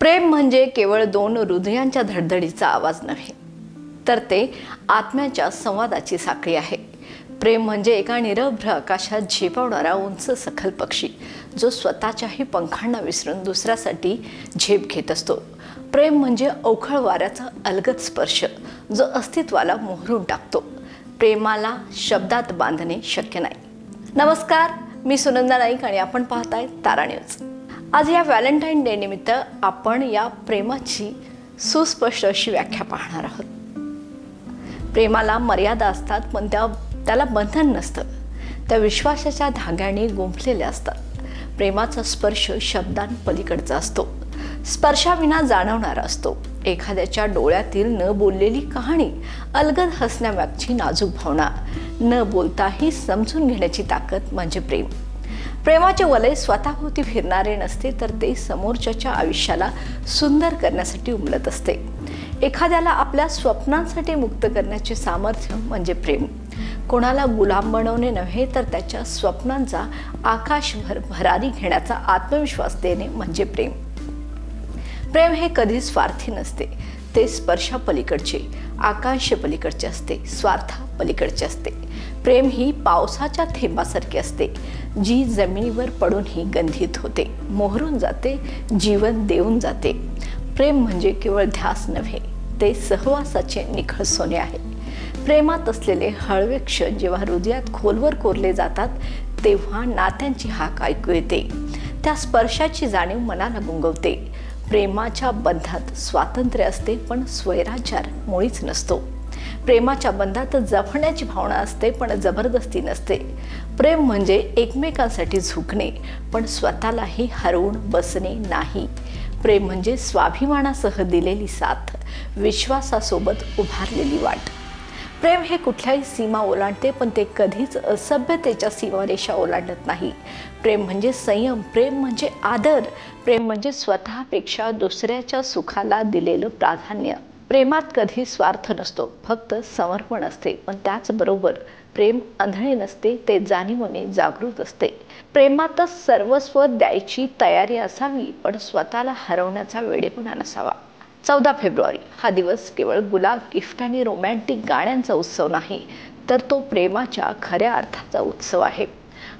प्रेम म्हणजे केवळ दोन हृदयांच्या धडधडीचा आवाज नव्हे, तर ते आत्म्याच्या संवादाची साखळी आहे. प्रेम म्हणजे एका निरभ्र आकाशात झेपावणारा उंच सखल पक्षी, जो स्वतःच्याही पंखांना विसरून दुसऱ्यासाठी झेप घेत असतो. प्रेम म्हणजे अवखळ वाऱ्याचा अलगद स्पर्श, जो अस्तित्वाला मोहरून टाकतो. प्रेमाला शब्दात बांधणे शक्य नाही. नमस्कार, मी सुनंदा नाईक आणि आपण पाहताय तारा न्यूज. आज या व्हॅलेंटाईन डे निमित्त आपण या प्रेमाची सुस्पष्ट अशी व्याख्या पाहणार आहोत. प्रेमाला मर्यादा असतात, पण त्याला बंधन नसतं. त्या विश्वासाच्या धाग्याने गुंफलेल्या असतात. प्रेमाचा स्पर्श शब्दांपलीकडचा असतो, स्पर्शाविना जाणवणारा असतो. एखाद्याच्या डोळ्यातील न बोललेली कहाणी, अलगद हसण्यामागची नाजूक भावना, न बोलताही समजून घेण्याची ताकद म्हणजे प्रेम. प्रेमाचे वलय स्वतःभोवती फिरणारे नसते, तर ते समोरच्याच्या आयुष्याला सुंदर करण्यासाठी उमलत असते. एखाद्याला आपल्या स्वप्नांसाठी मुक्त करण्याचे सामर्थ्य म्हणजे प्रेम. कोणाला गुलाम बनवणे नव्हे, तर त्याच्या स्वप्नांचा आकाशभर भरारी घेण्याचा आत्मविश्वास देणे म्हणजे प्रेम. प्रेम हे कधीच स्वार्थी नसते. ते स्पर्शापलीकडचे, आकांक्षेपलीकडचे असते, स्वार्थापलीकडचे असते. प्रेम ही पावसाच्या थेंबासारखी असते, जी जमिनीवर पडूनही गंधित होते, मोहरून जाते, जीवन देऊन जाते. प्रेम म्हणजे केवळ ध्यास नव्हे, ते सहवासाचे निखळ सोने आहे. प्रेमात असलेले हळवे क्षण जेव्हा हृदयात खोलवर कोरले जातात, तेव्हा नात्यांची हाक ऐकू येते. त्या स्पर्शाची जाणीव मनाला गुंगवते. प्रेमाच्या बंधात स्वातंत्र्य असते, पण स्वैराचार मुळीच नसतो. प्रेमाच्या बंधात जपण्याची भावना असते, पण जबरदस्ती नसते. प्रेम म्हणजे एकमेकांसाठी झुकणे, पण स्वतःलाही हरवून बसणे नाही. प्रेम म्हणजे स्वाभिमानासह दिलेली साथ, विश्वासासोबत उभारलेली वाट. प्रेम हे कुठल्याही सीमा ओलांडते, पण ते कधीच असभ्यतेच्या सीमारेषा ओलांडत नाही. प्रेम म्हणजे संयम, प्रेम म्हणजे आदर, प्रेम म्हणजे स्वतःपेक्षा दुसऱ्याच्या सुखाला दिलेलं प्राधान्य. प्रेमात कधी स्वार्थ नसतो, फक्त समर्पण असते. पण त्याचबरोबर प्रेम आंधळे नसते, ते जाणीवेने जागृत असते. प्रेमातच सर्वस्व द्यायची तयारी असावी, पण स्वतःला हरवण्याचा वेडेपणा नसावा. 14 फेब्रुवारी हा दिवस केवळ गुलाब, गिफ्ट आणि रोमॅन्टिक गाण्यांचा उत्सव नाही, तर तो प्रेमाच्या खऱ्या अर्थाचा उत्सव आहे.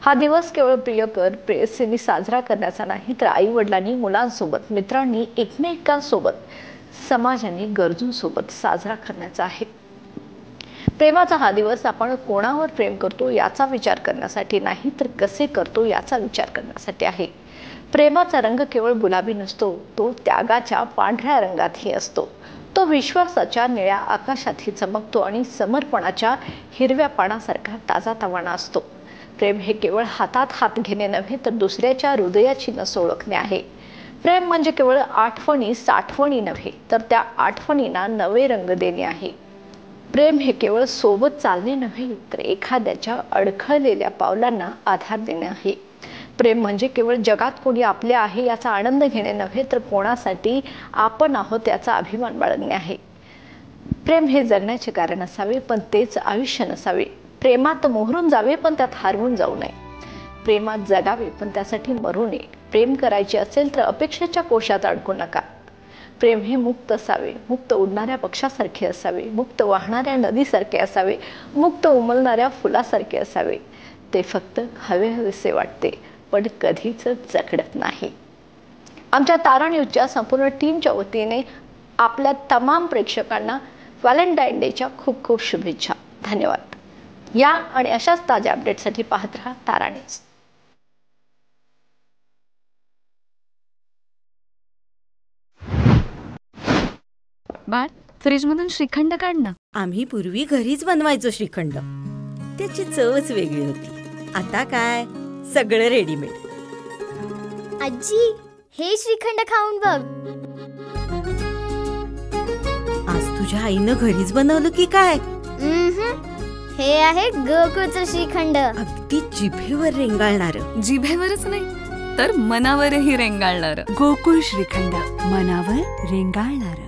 हा दिवस केवळ प्रियकर प्रेयसीने साजरा करण्याचा नाही, तर आई वडिलांनी मुलांसोबत, मित्रांनी, एकमेकांसोबत, समाजाने गरजूंसोबत साजरा करण्याचा आहे. प्रेमाचा हा दिवस आपण कोणावर प्रेम करतो याचा विचार करण्यासाठी नाही, तर कसे करतो याचा विचार करण्यासाठी आहे. प्रेमाचा रंग केवळ गुलाबी नसतो, तो त्यागाच्या पांढऱ्या रंगातही असतो. तो विश्वासाच्या निळ्या आकाशातही चमकतो आणि समर्पणाच्या हिरव्या पानासारखा ताजातवाना असतो. प्रेम हे केवळ हातात हात घेणे नव्हे, तर दुसऱ्याच्या हृदयाची नस ओळखणे आहे. प्रेम म्हणजे केवळ आठवणी साठवणी नव्हे, तर त्या आठवणींना नवे रंग देणे आहे. प्रेम हे केवळ सोबत चालणे नव्हे, तर एखाद्याच्या अडखळलेल्या पावलांना आधार देणे आहे. प्रेम म्हणजे केवळ जगात कोणी आपले आहे याचा आनंद घेणे नव्हे, तर कोणासाठी आपण आहोत याचा अभिमान बाळगणे आहे. प्रेम हे जगण्याचे कारण असावे, पण तेच आयुष्य नसावे. प्रेमात मोहरून जावे, पण त्यात हरवून जाऊ नये. प्रेमात जगावे, पण त्यासाठी मरू नये. प्रेम करायचे असेल तर अपेक्षेच्या कोशात अडकू नका. प्रेम हे मुक्त असावे, मुक्त उडणाऱ्या पक्षासारखे असावे, मुक्त वाहणाऱ्या नदीसारखे असावे, मुक्त उमलणाऱ्या फुलासारखे असावे. ते फक्त हवेहवेसे वाटते, पण कधीच जखडत नाही. आमच्या तारा न्यूजच्या संपूर्ण टीमच्या वतीने आपल्या तमाम प्रेक्षकांना व्हॅलेंटाईन डेच्या खूप खूप शुभेच्छा. धन्यवाद. या आणि अशाच ताज्या अपडेटसाठी पाहत रहा तारा न्यूज. बाळ, फ्रीजमधून श्रीखंड काढ ना. आम्ही पूर्वी घरीच बनवायचो श्रीखंड. त्याची चवच वेगळी होती. आता काय सगळं रेडीमेड. आजी, हे श्रीखंड खाऊन बघ. आज तुझ्या आईनं घरीच बनवलं की काय? हे आहे गोकुळचं श्रीखंड. अगदी जिभेवर रेंगाळणार. जिभेवरच नाही, तर मनावरही रेंगाळणार. गोकुळ श्रीखंड, मनावर रेंगाळणार.